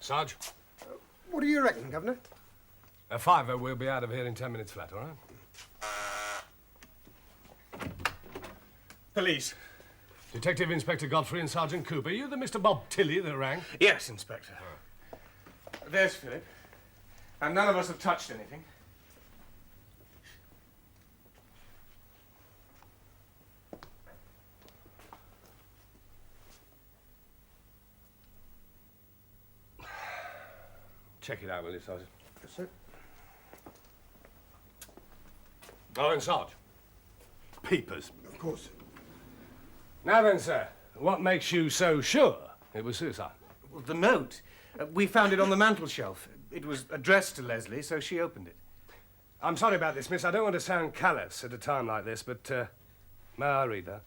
Sarge? What do you reckon, Governor? A fiver, we'll be out of here in 10 minutes flat, all right? Police. Detective Inspector Godfrey and Sergeant Cooper. You the Mr. Bob Tilley that rang? Yes, Inspector. There's Philip. And none of us have touched anything. Check it out, will you, Sergeant? Yes, sir. Oh, and Sarge. Peepers. Of course. Now then, sir, what makes you so sure it was suicide? Well, the note. We found it on the mantel shelf. It was addressed to Leslie, so she opened it. I'm sorry about this, miss. I don't want to sound callous at a time like this, but may I read that?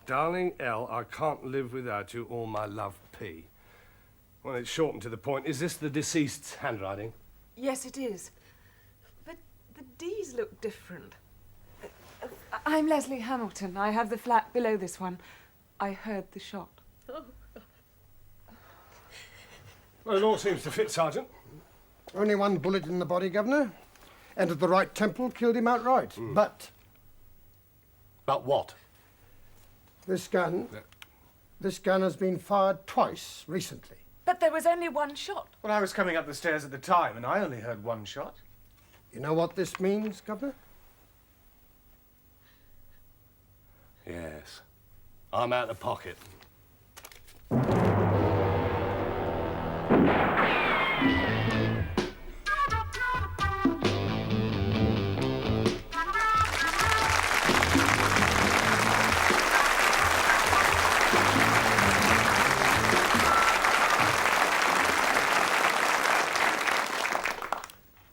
Darling L, I can't live without you, all my love, P. Well, it's short and to the point. Is this the deceased's handwriting? Yes, it is. But the D's look different. I'm Leslie Hamilton. I have the flat below this one. I heard the shot. Well, it all seems to fit, Sergeant. Only one bullet in the body, Governor. Entered the right temple, killed him outright. But But what? this gun has been fired twice recently. But there was only one shot. Well, I was coming up the stairs at the time, and I only heard one shot. You know what this means, Governor? Yes. I'm out of pocket.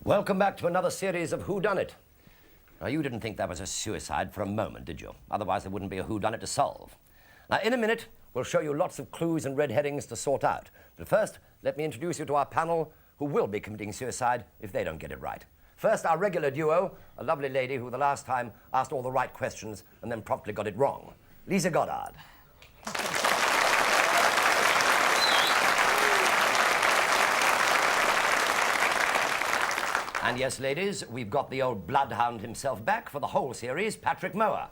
Welcome back to another series of WhoDunnit. Now, you didn't think that was a suicide for a moment, did you? Otherwise, there wouldn't be a WhoDunnit to solve. Now, in a minute, we'll show you lots of clues and red herrings to sort out. But first, let me introduce you to our panel who will be committing suicide if they don't get it right. First, our regular duo, a lovely lady who the last time asked all the right questions and then promptly got it wrong. Liza Goddard. And yes, ladies, we've got the old bloodhound himself back for the whole series, Patrick Mower.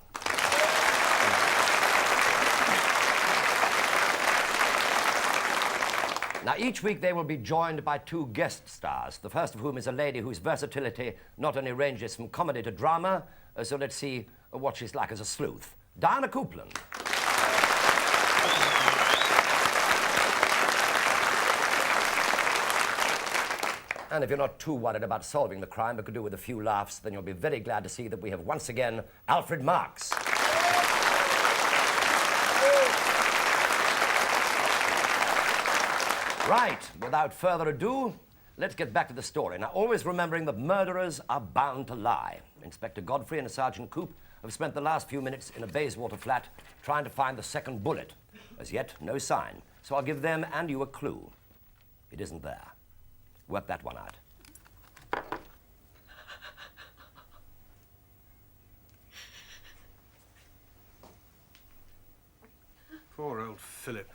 Now, each week they will be joined by two guest stars, the first of whom is a lady whose versatility not only ranges from comedy to drama, so let's see what she's like as a sleuth. Coupland. And if you're not too worried about solving the crime but could do with a few laughs, then you'll be very glad to see that we have once again Alfred Marks. Right, without further ado, let's get back to the story. Now, always remembering that murderers are bound to lie. Inspector Godfrey and Sergeant Coop have spent the last few minutes in a Bayswater flat trying to find the second bullet. As yet, no sign. So I'll give them and you a clue. It isn't there. Work that one out. Poor old Philip.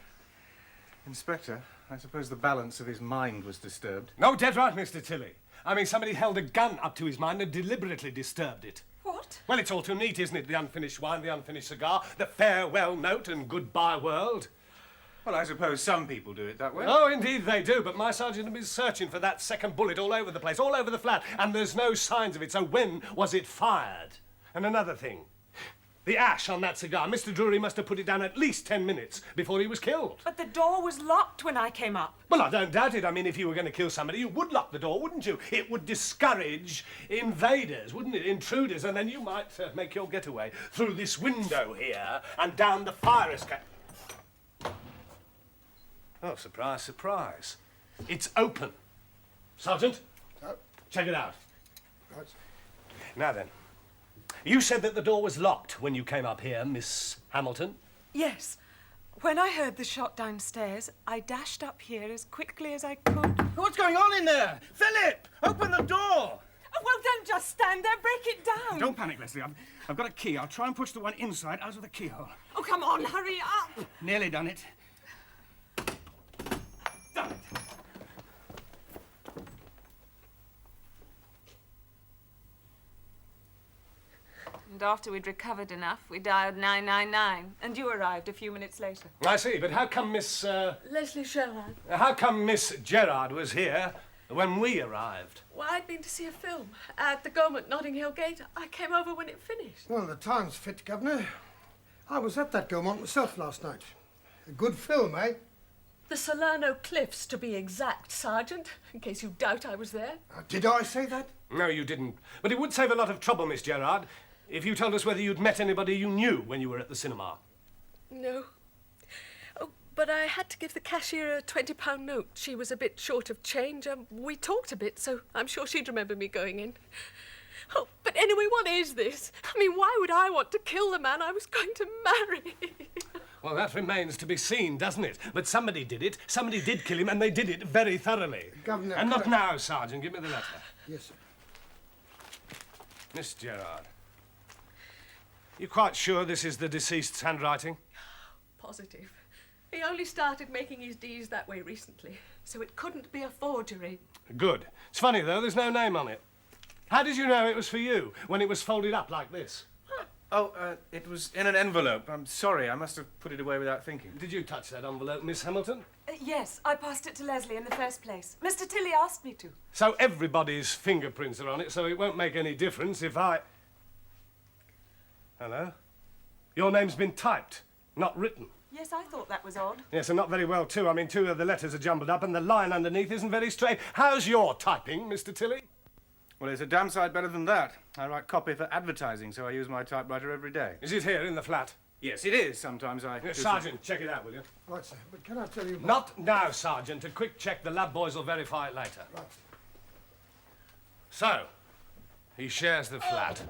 Inspector, I suppose the balance of his mind was disturbed. No, dead right, Mr. Tilley. I mean, somebody held a gun up to his mind and deliberately disturbed it. What? Well, it's all too neat, isn't it? The unfinished wine, the unfinished cigar, the farewell note and goodbye world. Well, I suppose some people do it that way. Oh, indeed they do, but my sergeant has been searching for that second bullet all over the place, all over the flat, and there's no signs of it, so when was it fired? And another thing, the ash on that cigar, Mr. Drury must have put it down at least 10 minutes before he was killed. But the door was locked when I came up. Well, I don't doubt it. I mean, if you were going to kill somebody, you would lock the door, wouldn't you? It would discourage invaders, wouldn't it? Intruders, and then you might make your getaway through this window here and down the fire escape. Oh, surprise, surprise. It's open. Sergeant, check it out. Right. Now then, you said that the door was locked when you came up here, Miss Hamilton. Yes. When I heard the shot downstairs, I dashed up here as quickly as I could. What's going on in there? Philip, open the door! Oh, well, don't just stand there. Break it down. Don't panic, Leslie. I've got a key. I'll try and push the one inside out of the keyhole. Oh, come on, hurry up! Nearly done it. Done it. And after we'd recovered enough, we dialed 999, and you arrived a few minutes later. I see, but how come Miss Gerard was here when we arrived? Well, I'd been to see a film at the Gome at Notting Hill Gate. I came over when it finished. Well, the time's fit, Governor. I was at that Gaumont myself last night. A good film, eh? The Salerno Cliffs, to be exact, Sergeant, in case you doubt I was there. Did I say that? No, you didn't. But it would save a lot of trouble, Miss Gerard, if you told us whether you'd met anybody you knew when you were at the cinema. No. Oh, but I had to give the cashier a £20 note. She was a bit short of change. We talked a bit, so I'm sure she'd remember me going in. Oh, but anyway, what is this? I mean, why would I want to kill the man I was going to marry? Well, that remains to be seen, doesn't it? But somebody did it. Somebody did kill him, and they did it very thoroughly. Governor... And not now, Sergeant. Give me the letter. Yes, sir. Miss Gerard, you quite sure this is the deceased's handwriting? Positive. He only started making his D's that way recently, so it couldn't be a forgery. Good. It's funny, though, there's no name on it. How did you know it was for you when it was folded up like this? Oh, it was in an envelope. I'm sorry, I must have put it away without thinking. Did you touch that envelope, Miss Hamilton? Yes, I passed it to Leslie in the first place. Mr. Tilly asked me to. So everybody's fingerprints are on it, so it won't make any difference if I... Hello? Your name's been typed, not written. Yes, I thought that was odd. Yes, and not very well, too. I mean, 2 of the letters are jumbled up and the line underneath isn't very straight. How's your typing, Mr. Tilly? Well, it's a damn sight better than that. I write copy for advertising, so I use my typewriter every day. Is it here in the flat? Yes, it is. Sometimes I... Yes, Sergeant, check it out, will you? Right, sir. But can I tell you... Not now, Sergeant. A quick check. The lab boys will verify it later. Right. So, he shares the flat.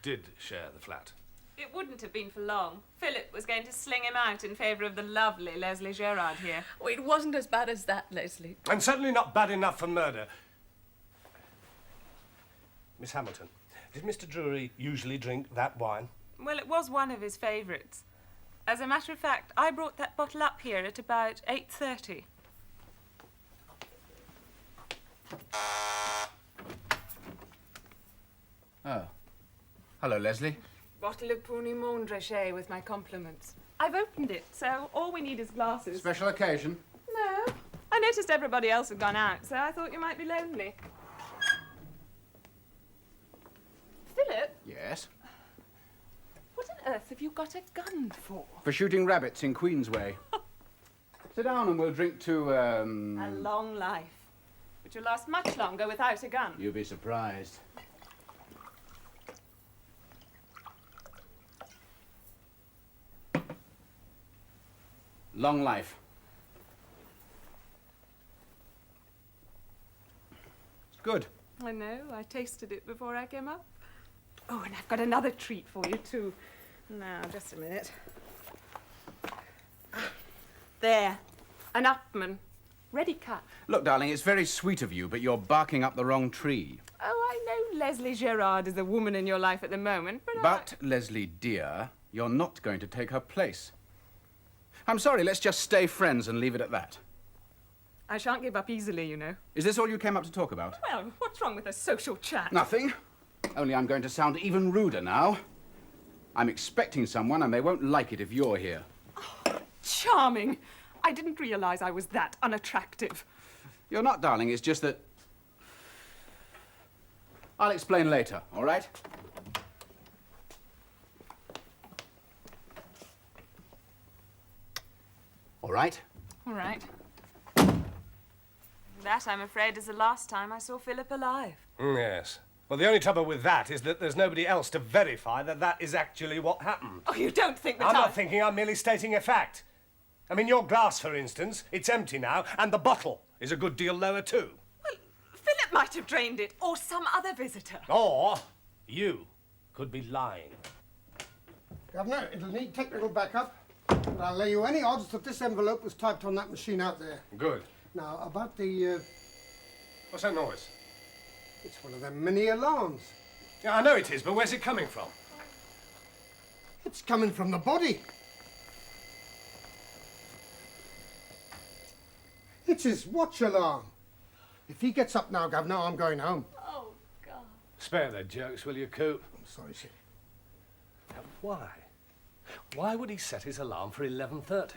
Did share the flat. It wouldn't have been for long. Philip was going to sling him out in favour of the lovely Leslie Gerard here. Oh, it wasn't as bad as that, Leslie. And certainly not bad enough for murder. Miss Hamilton, did Mr. Drury usually drink that wine? Well, it was one of his favourites. As a matter of fact, I brought that bottle up here at about 8:30. Oh. Hello, Leslie. Bottle of Pony Montrachet with my compliments. I've opened it, so all we need is glasses. Special occasion? No. I noticed everybody else had gone out, so I thought you might be lonely. Philip, Yes. what on earth have you got a gun for? For shooting rabbits in Queensway. Sit down and we'll drink to, A long life, which will last much longer without a gun. You'll be surprised. Long life. It's good. I know, I tasted it before I came up. Oh, and I've got another treat for you, too. Now, just a minute. There, an Upman, ready cut. Look, darling, it's very sweet of you, but you're barking up the wrong tree. Oh, I know Leslie Gerard is the woman in your life at the moment, but Leslie, dear, you're not going to take her place. I'm sorry, let's just stay friends and leave it at that. I shan't give up easily, you know. Is this all you came up to talk about? Well, what's wrong with a social chat? Nothing. Only I'm going to sound even ruder now. I'm expecting someone and they won't like it if you're here. Oh, charming. I didn't realise I was that unattractive. You're not, darling, it's just that... I'll explain later, all right? All right? All right. That, I'm afraid, is the last time I saw Philip alive. Yes. Well, the only trouble with that is that there's nobody else to verify that that is actually what happened. Oh, you don't think that I'm not thinking, I'm merely stating a fact. I mean, your glass, for instance, it's empty now, and the bottle is a good deal lower, too. Well, Philip might have drained it, or some other visitor. Or you could be lying. Governor, it'll need technical backup, but I'll lay you any odds that this envelope was typed on that machine out there. Good. Now, about the, What's that noise? It's one of them mini alarms. Yeah, I know it is, but where's it coming from? It's coming from the body. It's his watch alarm. If he gets up now, Governor, I'm going home. Oh, God. Spare the jokes, will you, Coop? I'm sorry, sir. Now, why? Why would he set his alarm for 11:30?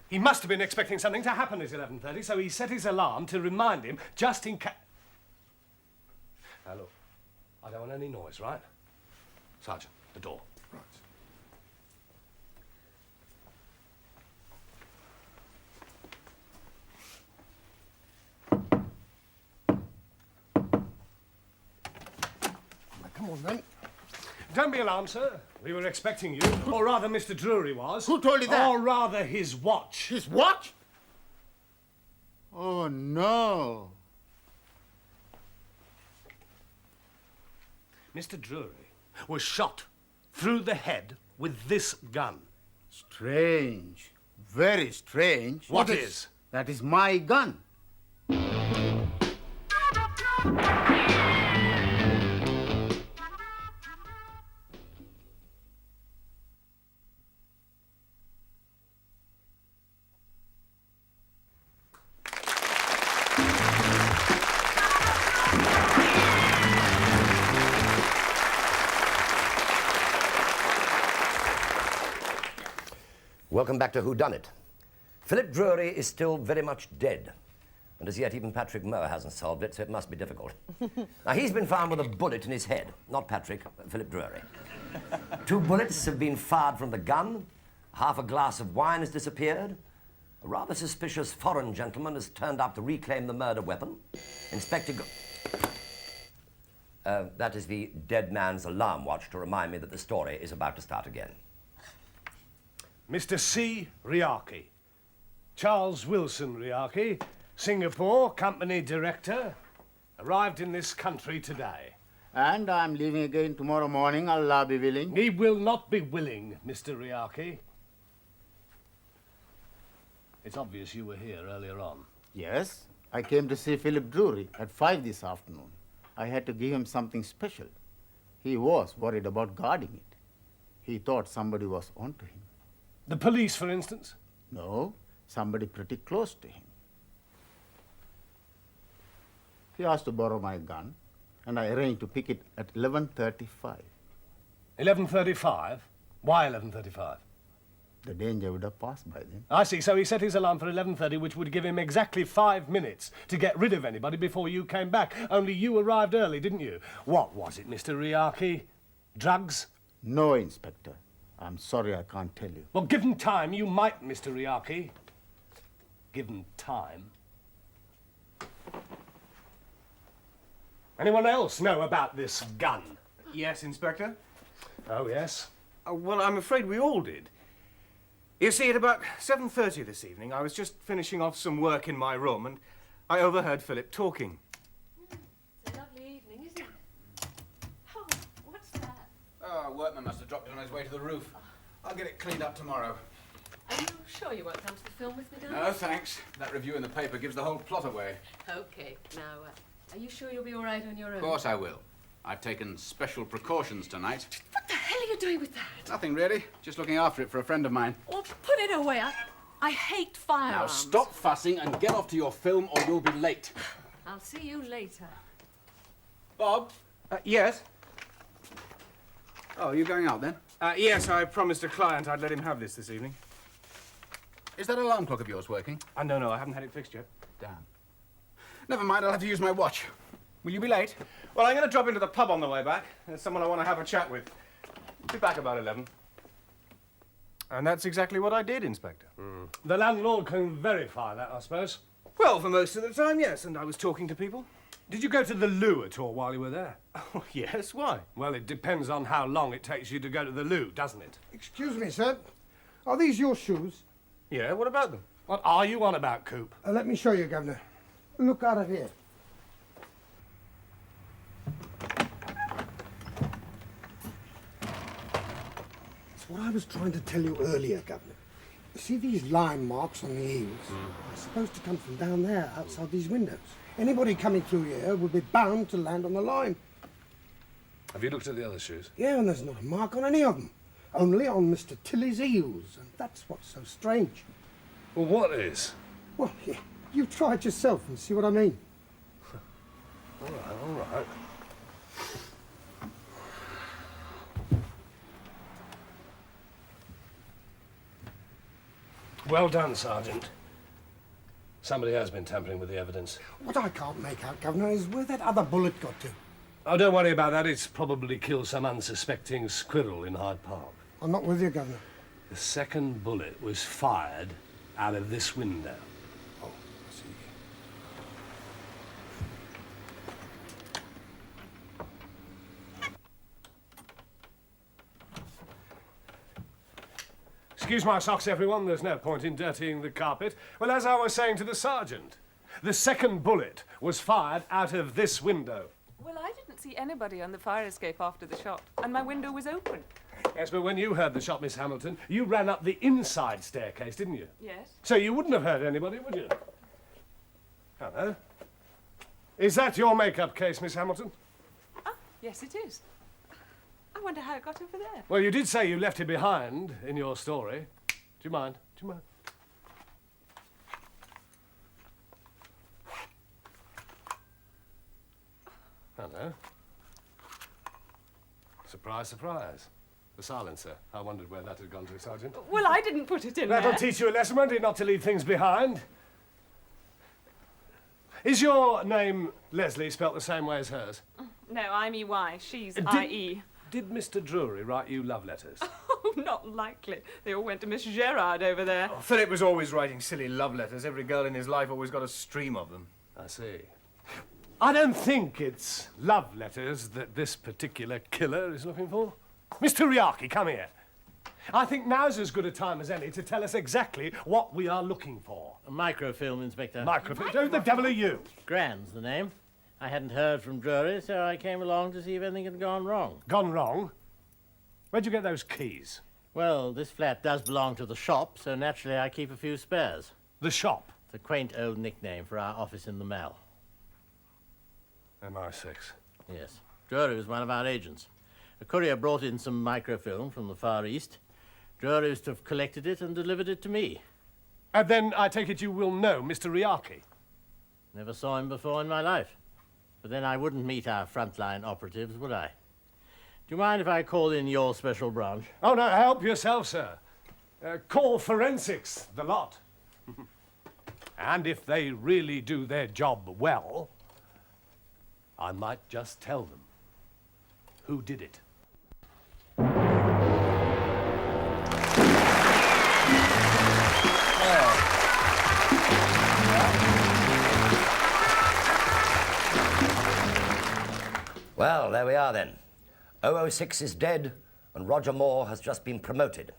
He must have been expecting something to happen at 11:30, so he set his alarm to remind him just in case. Now, look, I don't want any noise, right? Sergeant, the door. Right. Now, come on, then. Don't be alarmed, sir. We were expecting you. Or rather, Mr. Drury was. Who told you that? Or rather, his watch. His watch? Oh, no. Mr. Drury was shot through the head with this gun. Strange. Very strange. What is? That is my gun. Welcome back to WhoDunnit. Philip Drury is still very much dead. And as yet, even Patrick Mower hasn't solved it, so it must be difficult. Now, he's been found with a bullet in his head. Not Patrick, Philip Drury. 2 bullets have been fired from the gun. Half a glass of wine has disappeared. A rather suspicious foreign gentleman has turned up to reclaim the murder weapon. Inspector that is the dead man's alarm watch to remind me that the story is about to start again. Mr. C. Riaki. Charles Wilson Riaki, Singapore Company Director, arrived in this country today. And I'm leaving again tomorrow morning, Allah be willing. He will not be willing, Mr. Riaki. It's obvious you were here earlier on. Yes, I came to see Philip Drury at 5 this afternoon. I had to give him something special. He was worried about guarding it. He thought somebody was onto him. The police, for instance? No, somebody pretty close to him. He asked to borrow my gun, and I arranged to pick it at 11:35. 11:35? Why 11:35? The danger would have passed by then. I see, so he set his alarm for 11:30, which would give him exactly 5 minutes to get rid of anybody before you came back. Only you arrived early, didn't you? What was it, Mr. Riaki? Drugs? No, Inspector. I'm sorry I can't tell you. Well, given time, you might, Mr. Riaki. Given time. Anyone else know about this gun? Yes, Inspector? Oh, yes? Well, I'm afraid we all did. You see, at about 7:30 this evening, I was just finishing off some work in my room, and I overheard Philip talking. It's a lovely evening, isn't it? Oh, what's that? Oh, a workman must have dropped it on his way to the roof. I'll get it cleaned up tomorrow. Are you sure you won't come to the film with me, darling? No, thanks. That review in the paper gives the whole plot away. Okay, now, are you sure you'll be all right on your own? Of course I will. I've taken special precautions tonight. What the hell are you doing with that? Nothing really. Just looking after it for a friend of mine. Well, put it away. I hate Now firearms. stop fussing and get off to your film or you'll be late. I'll see you later. Bob? Yes? Oh, you going out then? Yes, I promised a client I'd let him have this evening. Is that alarm clock of yours working? No, I haven't had it fixed yet. Damn. Never mind, I'll have to use my watch. Will you be late? Well, I'm going to drop into the pub on the way back. There's someone I want to have a chat with. Be back about 11. And that's exactly what I did, Inspector. The landlord can verify that, I suppose. Well, for most of the time, yes, and I was talking to people. Did you go to the loo at all while you were there? Oh, yes, why? Well, it depends on how long it takes you to go to the loo, doesn't it? Excuse me, sir. Are these your shoes? Yeah, what about them? What are you on about, Coop? Let me show you, Governor. Look out of here. It's what I was trying to tell you earlier, Governor. You see these line marks on the eaves? They're supposed to come from down there, outside these windows. Anybody coming through here would be bound to land on the line. Have you looked at the other shoes? Yeah, and there's not a mark on any of them. Only on Mr. Tilly's heels, and that's what's so strange. Well, what is? Well, you try it yourself and see what I mean. All right. Well done, Sergeant. Somebody has been tampering with the evidence. What I can't make out, Governor, is where that other bullet got to. Oh, don't worry about that. It's probably killed some unsuspecting squirrel in Hyde Park. I'm not with you, Governor. The second bullet was fired out of this window. Oh, I see. Excuse my socks, everyone. There's no point in dirtying the carpet. Well, as I was saying to the sergeant, the second bullet was fired out of this window. Well, I didn't see anybody on the fire escape after the shot, and my window was open. Yes, but when you heard the shot, Miss Hamilton, you ran up the inside staircase, didn't you? Yes. So you wouldn't have heard anybody, would you? Hello. Is that your makeup case, Miss Hamilton? Ah, yes, it is. I wonder how it got over there. Well, you did say you left it behind in your story. Do you mind? Do you mind? Hello. Surprise, surprise. The silencer. I wondered where that had gone to, Sergeant. Well, I didn't put it in That'll there. teach you a lesson, won't it, not to leave things behind? Is your name Leslie spelt the same way as hers? No, I'm EY. She's Did- IE. Did Mr. Drury write you love letters? Oh, not likely. They all went to Miss Gerard over there. Oh, Philip was always writing silly love letters. Every girl in his life always got a stream of them. I see. I don't think it's love letters that this particular killer is looking for. Mr. Riaki, come here. I think now's as good a time as any to tell us exactly what we are looking for. A microfilm, Inspector. Microfilm. Who the devil are you? Grand's the name. I hadn't heard from Drury, so I came along to see if anything had gone wrong. Gone wrong? Where'd you get those keys? Well, this flat does belong to the shop, so naturally I keep a few spares. The shop. It's a quaint old nickname for our office in the Mall. MI6. Yes. Drury was one of our agents. A courier brought in some microfilm from the Far East. Drury was to have collected it and delivered it to me. And then I take it you will know Mr. Riaki. Never saw him before in my life. But then I wouldn't meet our frontline operatives, would I? Do you mind if I call in your special branch? Oh, no, help yourself, sir. Call forensics, the lot. And if they really do their job well, I might just tell them who did it. Well, there we are then. 006 is dead, and Roger Moore has just been promoted.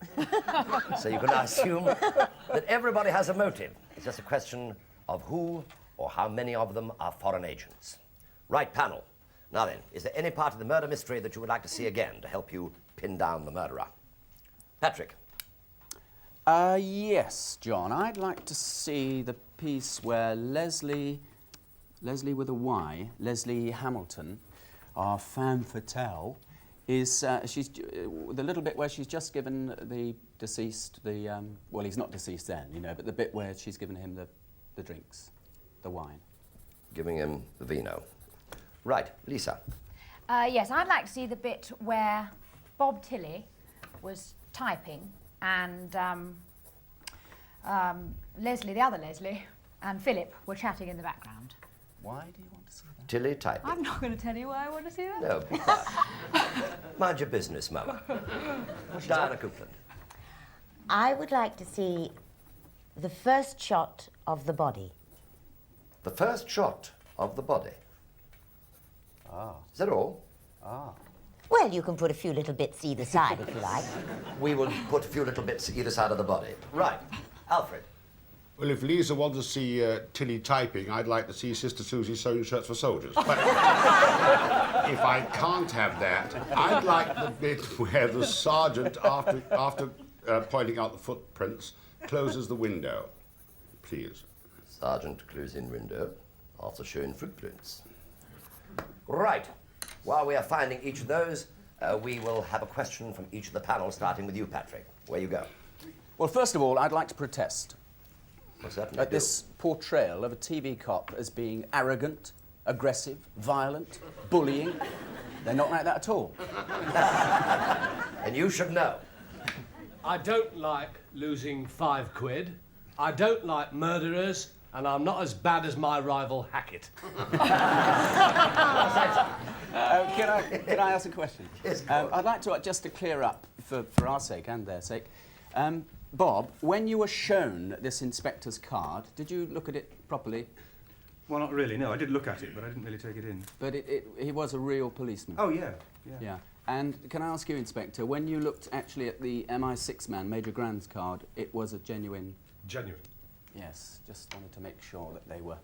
So you can now assume that everybody has a motive. It's just a question of who or how many of them are foreign agents. Right, panel. Now then, is there any part of the murder mystery that you would like to see again to help you pin down the murderer? Patrick. Yes, John. I'd like to see the piece where Leslie with a Y, Leslie Hamilton, our femme fatale, is she's the little bit where she's just given the deceased well, he's not deceased then, you know, but the bit where she's given him the drinks, the wine. Giving him the vino. Right, Lisa. Yes, I'd like to see the bit where Bob Tilley was typing and Leslie, the other Leslie, and Philip were chatting in the background. Why do you want to see that? Tilly typing. I'm not going to tell you why I want to see that. No, be quiet. Mind your business, Mower. Diana Coupland. I would like to see the first shot of the body. The first shot of the body. Ah. Is that all? Ah. Well, you can put a few little bits either side if you like. We will put a few little bits either side of the body. Right. Alfred. Well, if Liza wants to see Tilly typing, I'd like to see Sister Susie sewing shirts for soldiers. But if I can't have that, I'd like the bit where the sergeant, after pointing out the footprints, closes the window? Please. Sergeant closing window after showing footprints. Right. While we are finding each of those, we will have a question from each of the panel, starting with you, Patrick. Where you go? Well, first of all, I'd like to protest What's that? at this portrayal of a TV cop as being arrogant, aggressive, violent, bullying. They're not like that at all. And you should know. I don't like losing £5. I don't like murderers, and I'm not as bad as my rival Hackett. Can I ask a question? Yes, I'd like to, just to clear up, for our sake and their sake, Bob, when you were shown this inspector's card, did you look at it properly? Well, not really, no. I did look at it, but I didn't really take it in. But he was a real policeman. Oh, yeah. Yeah. And can I ask you, Inspector, when you looked actually at the MI6 man, Major Grand's card, it was a genuine... Genuine. Yes, just wanted to make sure that they were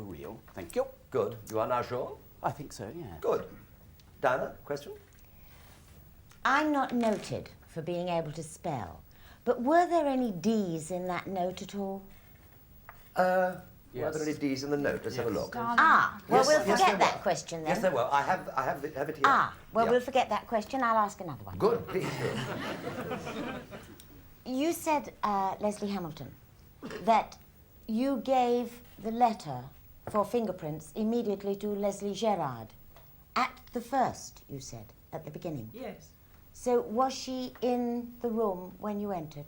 real. Thank you. Good. You are now sure? I think so, yeah. Good. Diana, question? I'm not noted for being able to spell, but were there any D's in that note at all? Were there any D's in the note? Let's have a look. Well, we'll forget that question then. Yes, there were. I have it here. Well, Yeah. we'll forget that question. I'll ask another one. Good, please do. You said, Leslie Hamilton, that you gave the letter for fingerprints immediately to Leslie Gerard. At the first, you said, at the beginning. Yes. So was she in the room when you entered?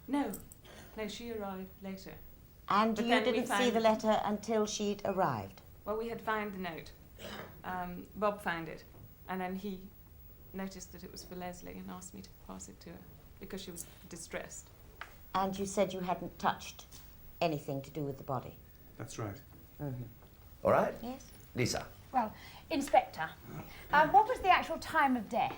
No. No, she arrived later. And But you then we didn't see found- the letter until she'd arrived? Well, we had found the note. Bob found it, and then he noticed that it was for Leslie and asked me to pass it to her because she was distressed. And you said you hadn't touched anything to do with the body? That's right. Mm-hmm. All right? Yes. Lisa. Well, Inspector, what was the actual time of death?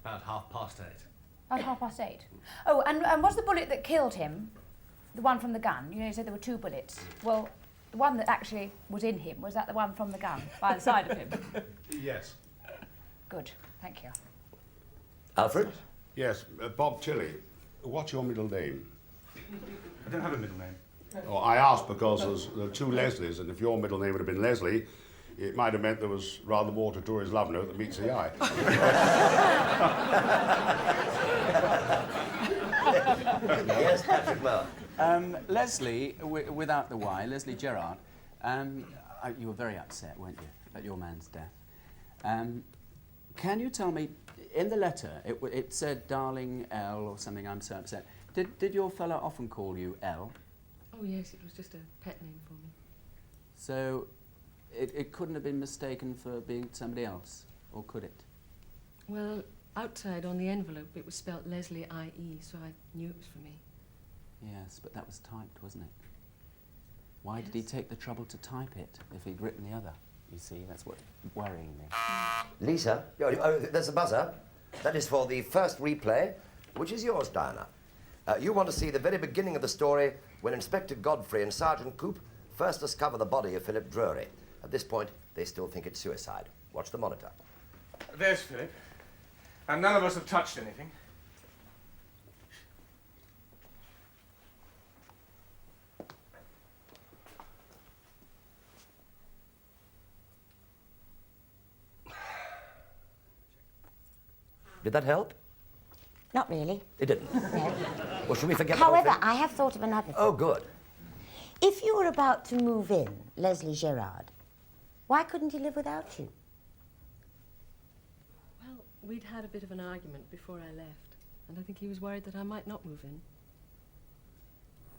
About 8:30. About 8:30. Oh, and was the bullet that killed him the one from the gun? You know, you said there were 2 bullets. Well, the one that actually was in him, was that the one from the gun, by the side of him? Yes. Good, thank you. Alfred? Yes, Bob Tilley. What's your middle name? I don't have a middle name. Oh, I asked because there are 2 Leslies, and if your middle name would have been Leslie, it might have meant there was rather more to Dory's love note than meets the eye. Yes, Patrick Mower. Leslie, without the Y, Leslie Gerard, you were very upset, weren't you, at your man's death? Can you tell me, in the letter, it said, darling L or something, I'm so upset. Did your fella often call you L? Oh, yes, it was just a pet name for me. So it couldn't have been mistaken for being somebody else, or could it? Well, outside on the envelope it was spelt Leslie I.E., so I knew it was for me. Yes, but that was typed, wasn't it? Why did he take the trouble to type it if he'd written the other? You see, that's what's worrying me. Lisa, there's a buzzer. That is for the first replay, which is yours, Diana. You want to see the very beginning of the story when Inspector Godfrey and Sergeant Coop first discover the body of Philip Drury. At this point, they still think it's suicide. Watch the monitor. There's Philip. And none of us have touched anything. Did that help? Not really. It didn't. No. Well, should we forget the whole However, thing? I have thought of another thing. Oh, good. If you were about to move in, Leslie Gerard, why couldn't he live without you? Well, we'd had a bit of an argument before I left, and I think he was worried that I might not move in.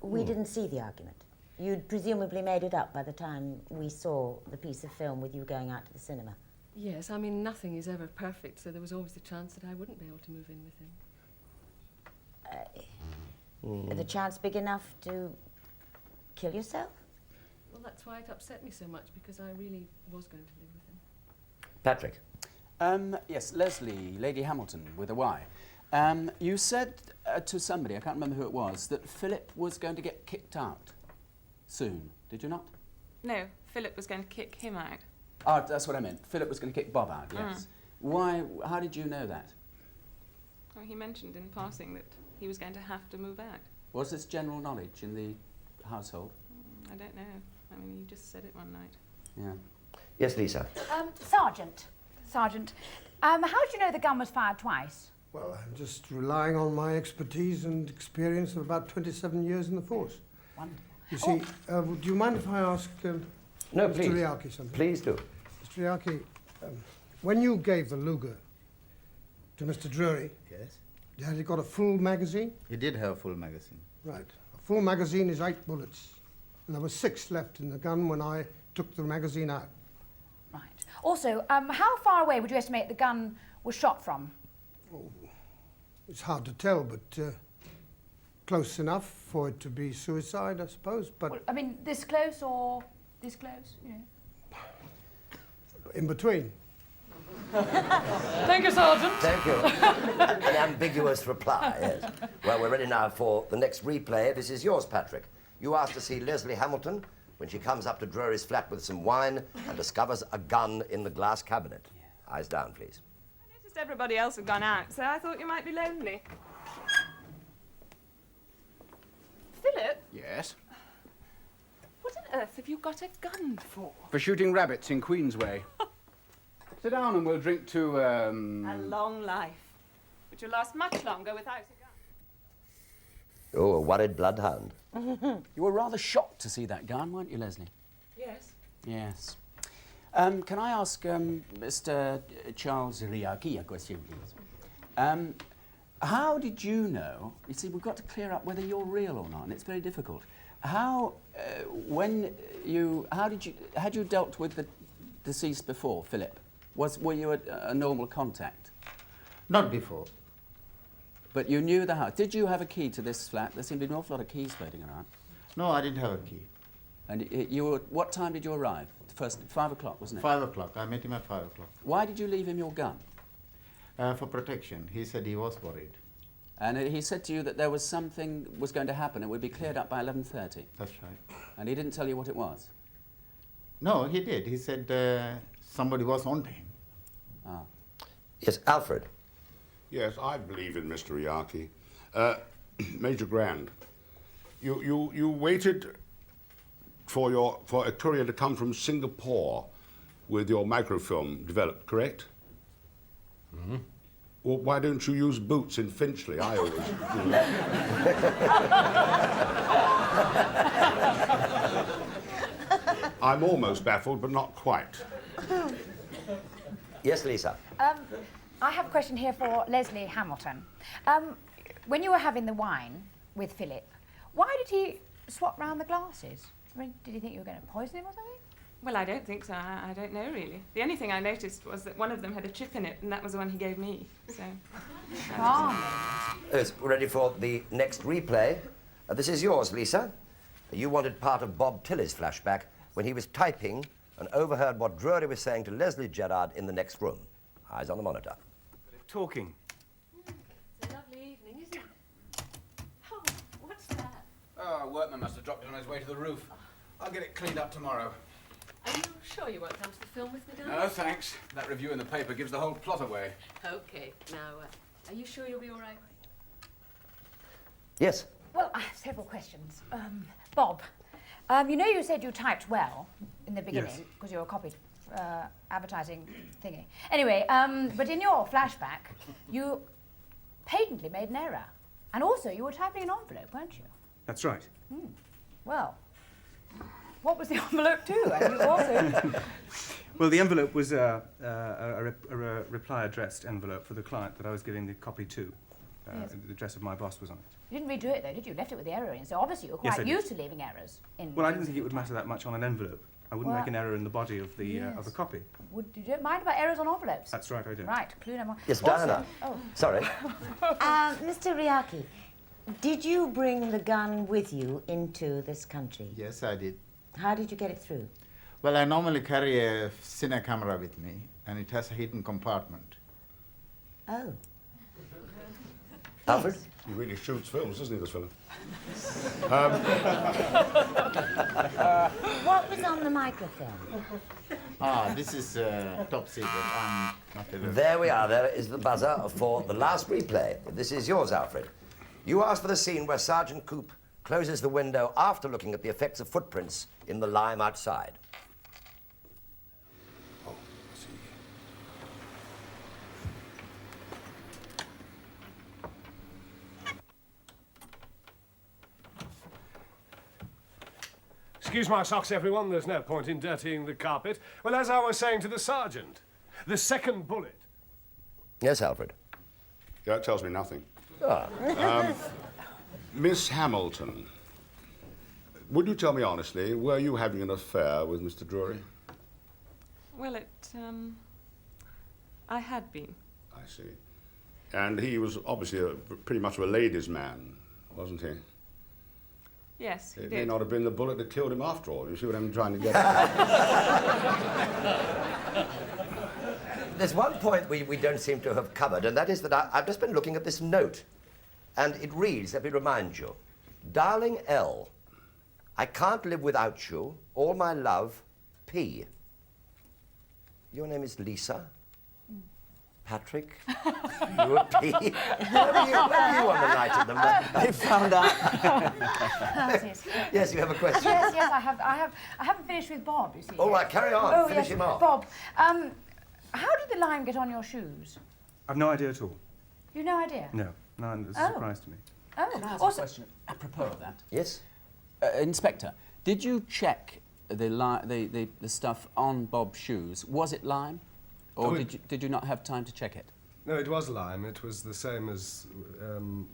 We didn't see the argument. You'd presumably made it up by the time we saw the piece of film with you going out to the cinema. Yes, I mean, nothing is ever perfect, so there was always the chance that I wouldn't be able to move in with him. The chance big enough to kill yourself? Well, that's why it upset me so much, because I really was going to live with him. Patrick. Yes, Leslie, Lady Hamilton, with a Y. You said to somebody, I can't remember who it was, that Philip was going to get kicked out soon, did you not? No, Philip was going to kick him out. Oh, that's what I meant. Philip was going to kick Bob out, yes. Why, how did you know that? Well, he mentioned in passing that he was going to have to move out. Was this general knowledge in the household? I don't know. I mean, he just said it one night. Yeah. Yes, Lisa. Sergeant. How did you know the gun was fired twice? Well, I'm just relying on my expertise and experience of about 27 years in the force. Wonderful. You see, do you mind if I ask No, Mr. please. Riaki something? Please do. Mr. Riaki, when you gave the Luger to Mr. Drury, Yes? had he got a full magazine? He did have a full magazine. Right. A full magazine is 8 bullets. And there were 6 left in the gun when I took the magazine out. Right. Also, how far away would you estimate the gun was shot from? Oh, it's hard to tell, but close enough for it to be suicide, I suppose. But Well, I mean, this close or this close? You know. in between. Thank you, Sergeant. Thank you. An ambiguous reply, yes. Well, we're ready now for the next replay. This is yours, Patrick. You asked to see Leslie Hamilton when she comes up to Drury's flat with some wine and discovers a gun in the glass cabinet. Eyes down, please. I noticed everybody else had gone out, so I thought you might be lonely. Philip, Yes? what on earth have you got a gun for? For shooting rabbits in Queensway. Sit down and we'll drink to, A long life, which will last much longer without a gun. Oh, a worried bloodhound. You were rather shocked to see that gun, weren't you, Leslie? Yes. Yes. Can I ask Mr. Charles Riaki a question, please? How did you know? You see, we've got to clear up whether you're real or not, and it's very difficult. How, had you dealt with the deceased before, Philip? Were you a normal contact? Not before. But you knew the house. Did you have a key to this flat? There seemed to be an awful lot of keys floating around. No, I didn't have a key. And you were, what time did you arrive? First, 5 o'clock, wasn't it? 5 o'clock. I met him at 5 o'clock. Why did you leave him your gun? For protection. He said he was worried. And he said to you that there was something was going to happen. It would be cleared up by 11:30. That's right. And he didn't tell you what it was? No, he did. He said somebody was on to him. Ah. Yes, Alfred. Yes, I believe in Mr. Riaki. Major Grand, you waited for a courier to come from Singapore with your microfilm developed, correct? Mm-hmm. Well, why don't you use boots in Finchley? I always do. I'm almost baffled, but not quite. Yes, Lisa. I have a question here for Leslie Hamilton. When you were having the wine with Philip, why did he swap round the glasses? I mean, did he think you were going to poison him or something? Well, I don't think so. I don't know, really. The only thing I noticed was that one of them had a chip in it, and that was the one he gave me, so... Yes, we're ready for the next replay. This is yours, Lisa. You wanted part of Bob Tilley's flashback when he was typing and overheard what Drury was saying to Leslie Gerard in the next room. Eyes on the monitor. Talking. It's a lovely evening, isn't it? Oh, what's that? Oh, a workman must have dropped it on his way to the roof. I'll get it cleaned up tomorrow. Are you sure you won't come to the film with me, darling? No, thanks. That review in the paper gives the whole plot away. OK. Now, are you sure you'll be all right? Yes. Well, I have several questions. Bob, you know you said you typed well in the beginning because you were a copy advertising thingy. Anyway, but in your flashback, you patently made an error. And also, you were typing an envelope, weren't you? That's right. Well, what was the envelope to? And you also... Well, the envelope was a reply-addressed envelope for the client that I was giving the copy to. Yes. The address of my boss was on it. You didn't redo it, though, did you? You left it with the error in. So obviously you were Yes, quite I used did. to leaving errors in... Well, I didn't think it would matter that much on an envelope. I wouldn't Well, make an error in the body of the of a copy. You don't mind about errors on envelopes? That's right, I don't. Right, clue number... Yes, Also- Diana. Oh. Sorry. Mr. Riaki, did you bring the gun with you into this country? Yes, I did. How did you get it through? Well, I normally carry a cine camera with me, and it has a hidden compartment. Oh. Alfred? He really shoots films, doesn't he, this fellow? What was on the microfilm? This is top secret. I'm not aware. There we are. There is the buzzer for the last replay. This is yours, Alfred. You asked for the scene where Sergeant Coop closes the window after looking at the effects of footprints in the lime outside. Excuse my socks, everyone. There's no point in dirtying the carpet. Well, as I was saying to the sergeant, the second bullet. Yes, Alfred. That tells me nothing. Ah. Miss Hamilton, would you tell me honestly, were you having an affair with Mr. Drury? Well, I had been. I see. And he was obviously pretty much of a ladies' man, wasn't he? Yes, he It did. may not have been the bullet that killed him after all. You see what I'm trying to get at? There's one point we don't seem to have covered, and that is that I've just been looking at this note. And it reads, let me remind you, Darling L, I can't live without you. All my love, P. Your name is Lisa? Patrick? You a P? Where were you on the night of the murder? They found out. Yes, you have a question? Yes, I haven't finished with Bob, you see. All right, carry on. Oh, Finish yes, him off. Bob, how did the lime get on your shoes? I've no idea at all. You've no idea? No, it's a Oh. surprise to me. Oh, Can I ask also, a question apropos of that? Yes? Inspector, did you check the stuff on Bob's shoes? Was it lime? Or did you not have time to check it? No, it was lime. It was the same as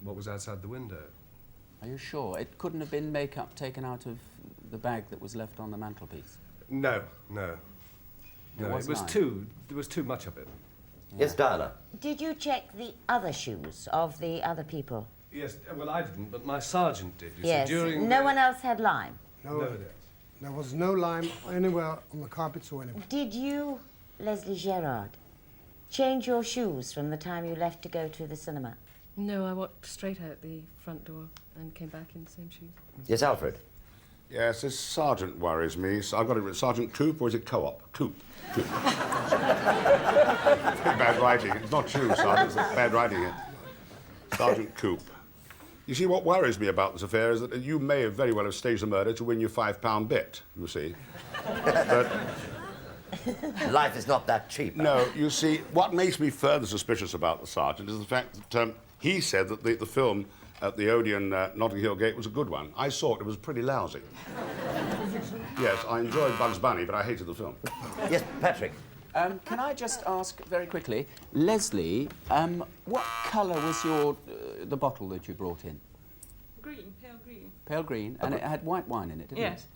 what was outside the window. Are you sure? It couldn't have been makeup taken out of the bag that was left on the mantelpiece? No. It was There was too much of it. Yes, Diana? Did you check the other shoes of the other people? Yes, well, I didn't, but my sergeant did. You Yes. see, during No one else had lime? No, there was no lime anywhere on the carpets or anywhere. Did you, Leslie Gerard, change your shoes from the time you left to go to the cinema? No, I walked straight out the front door and came back in the same shoes. Yes, Alfred? Yes, this sergeant worries me. So I've got it written, Sergeant Coop, or is it Co-op? Coop. Bad writing. It's not true, Sergeant. It's bad writing here. Sergeant Coop. You see, what worries me about this affair is that you may have very well have staged the murder to win your £5 bet, you see. But life is not that cheap. No, you see, what makes me further suspicious about the sergeant is the fact that he said that the film at the Odeon Notting Hill Gate was a good one. I saw it. It was pretty lousy. Yes, I enjoyed Bugs Bunny, but I hated the film. Yes, Patrick. Can I just ask very quickly, Leslie, what colour was the bottle that you brought in? Green, pale green. Pale green, and it had white wine in it, didn't Yes.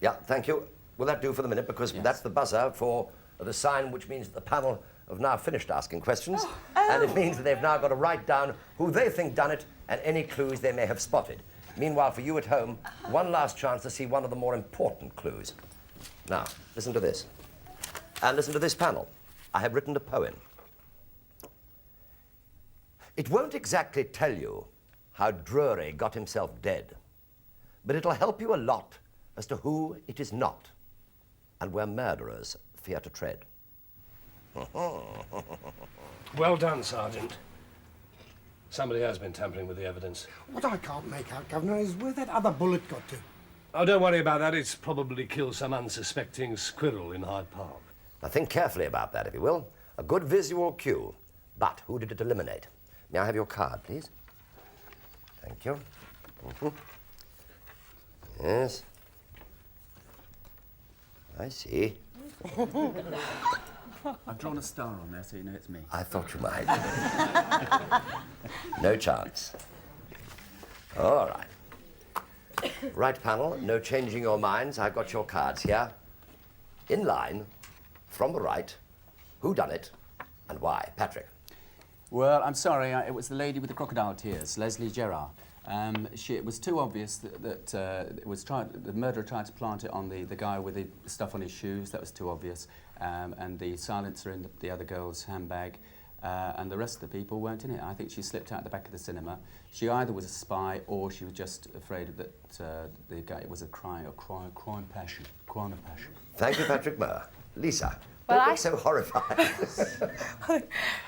Yeah, thank you. Will that do for the minute? Because that's the buzzer for the sign, which means that the panel have now finished asking questions. And it means that they've now got to write down who they think done it and any clues they may have spotted. Meanwhile, for you at home, one last chance to see one of the more important clues. Now, listen to this. And listen to this panel. I have written a poem. It won't exactly tell you how Drury got himself dead, but it'll help you a lot as to who it is not and where murderers fear to tread. Well done, Sergeant. Somebody has been tampering with the evidence. What I can't make out, Governor, is where that other bullet got to. Oh, don't worry about that. It's probably killed some unsuspecting squirrel in Hyde Park. Now think carefully about that, if you will. A good visual cue. But who did it eliminate? May I have your card, please? Thank you. Yes. I see. I've drawn a star on there so you know it's me. I thought you might. No chance. All right. Right panel, no changing your minds. I've got your cards here. In line, from the right, who done it and why? Patrick. Well, I'm sorry, it was the lady with the crocodile tears, Leslie Gerard. It was too obvious that the murderer tried to plant it on the guy with the stuff on his shoes. That was too obvious. And the silencer in the other girl's handbag. And the rest of the people weren't in it. I think she slipped out the back of the cinema. She either was a spy or she was just afraid that the guy was a crime of passion. Thank you, Patrick Mower. Lisa, Well, don't look so horrified.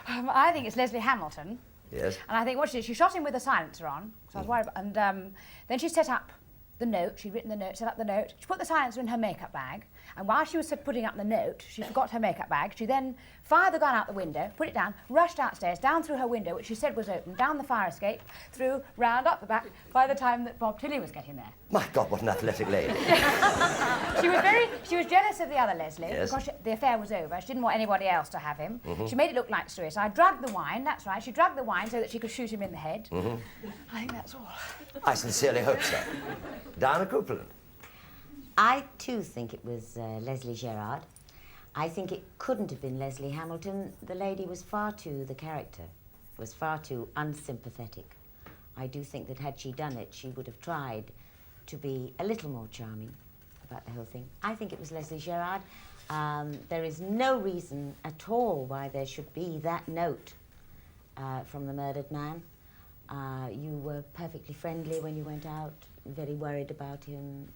I think it's Leslie Hamilton. Yes. And I think what she did, she shot him with a silencer on. So I was worried about, and then she set up the note. She'd written the note, set up the note. She put the silencer in her makeup bag. And while she was putting up the note, she forgot her makeup bag. She then fired the gun out the window, put it down, rushed downstairs, down through her window, which she said was open, down the fire escape, through, round, up the back, by the time that Bob Tilly was getting there. My God, what an athletic lady. She was jealous of the other Leslie, Yes. because the affair was over. She didn't want anybody else to have him. She made it look like suicide, drugged the wine, that's right, she drugged the wine so that she could shoot him in the head. I think that's all. I sincerely hope so. Diana Coupland. I too think it was Leslie Gerard. I think it couldn't have been Leslie Hamilton. The lady was the character was far too unsympathetic. I do think that had she done it, she would have tried to be a little more charming about the whole thing. I think it was Leslie Gerard. There is no reason at all why there should be that note from the murdered man. You were perfectly friendly when you went out, very worried about him,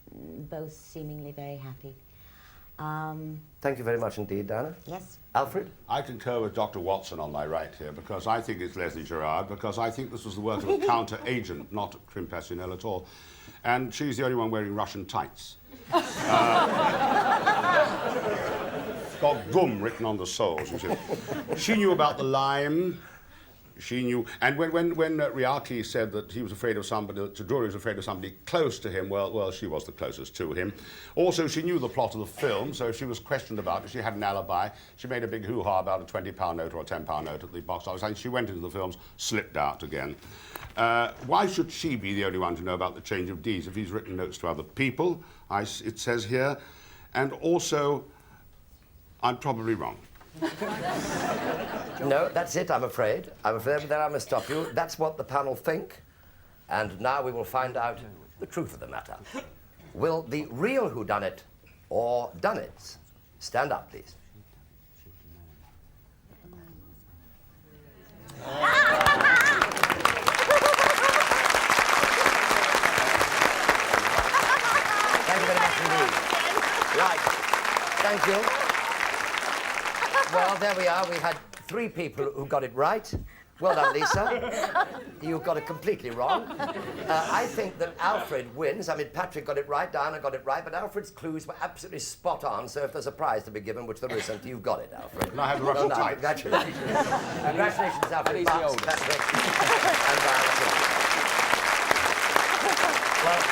both seemingly very happy. Thank you very much indeed, Diana. Yes. Alfred? I concur with Dr. Watson on my right here, because I think it's Leslie Gerard, because I think this was the work of a counter-agent, not Crime Passionnel at all. And she's the only one wearing Russian tights. Got Gum written on the soles, you see. She knew about the lime. She knew, and when Riaki said that he was afraid of somebody, that Drury was afraid of somebody close to him, well, she was the closest to him. Also, she knew the plot of the film, so if she was questioned about it, she had an alibi. She made a big hoo-ha about a £20 note or a £10 note at the box office, and she went into the films, slipped out again. Why should she be the only one to know about the change of deeds if he's written notes to other people, it says here, and also, I'm probably wrong. No, that's it, I'm afraid. I'm afraid there I must stop you. That's what the panel think. And now we will find out the truth of the matter. Will the real whodunit or dunnits stand up, please? Thank you very much indeed. Right, thank you. Well, there we are. We had 3 people who got it right. Well done, Lisa. You got it completely wrong. I think that Alfred wins. I mean, Patrick got it right, Diana got it right, but Alfred's clues were absolutely spot on, so if there's a prize to be given, which there isn't, you've got it, Alfred. And I have the Russian tights. Congratulations. Congratulations, Alfred. Marks, Patrick, and Diana. Well,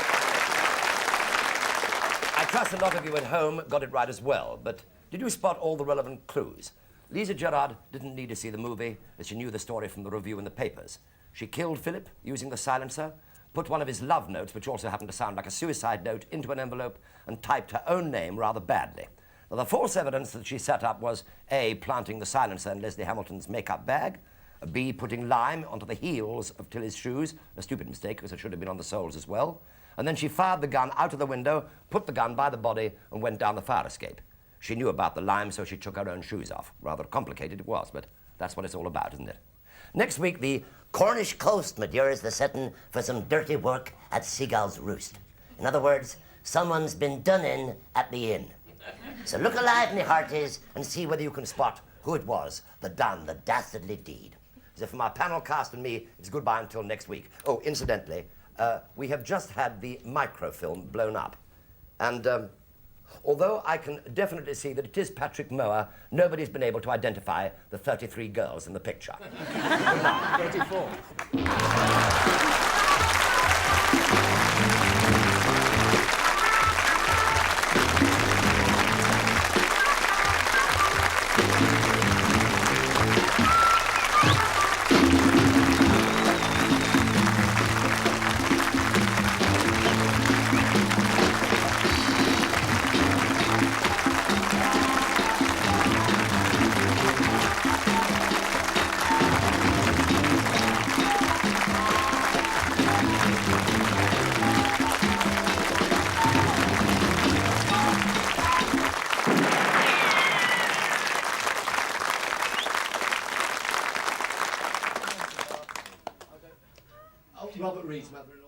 I trust a lot of you at home got it right as well, but did you spot all the relevant clues? Liza Gerard didn't need to see the movie, as she knew the story from the review in the papers. She killed Philip using the silencer, put one of his love notes, which also happened to sound like a suicide note, into an envelope and typed her own name rather badly. Now, the false evidence that she set up was A, planting the silencer in Leslie Hamilton's makeup bag, B, putting lime onto the heels of Tilly's shoes, a stupid mistake because it should have been on the soles as well, and then she fired the gun out of the window, put the gun by the body and went down the fire escape. She knew about the lime, so she took her own shoes off. Rather complicated it was, but that's what it's all about, isn't it? Next week, the Cornish coast, my dear, is the setting for some dirty work at Seagull's Roost. In other words, someone's been done in at the inn. So look alive, me hearties, and see whether you can spot who it was that done the dastardly deed. So from our panel cast and me, it's goodbye until next week. Oh, incidentally, we have just had the microfilm blown up. And although I can definitely see that it is Patrick Mower, nobody's been able to identify the 33 girls in the picture. 34. Robert Reed's mother.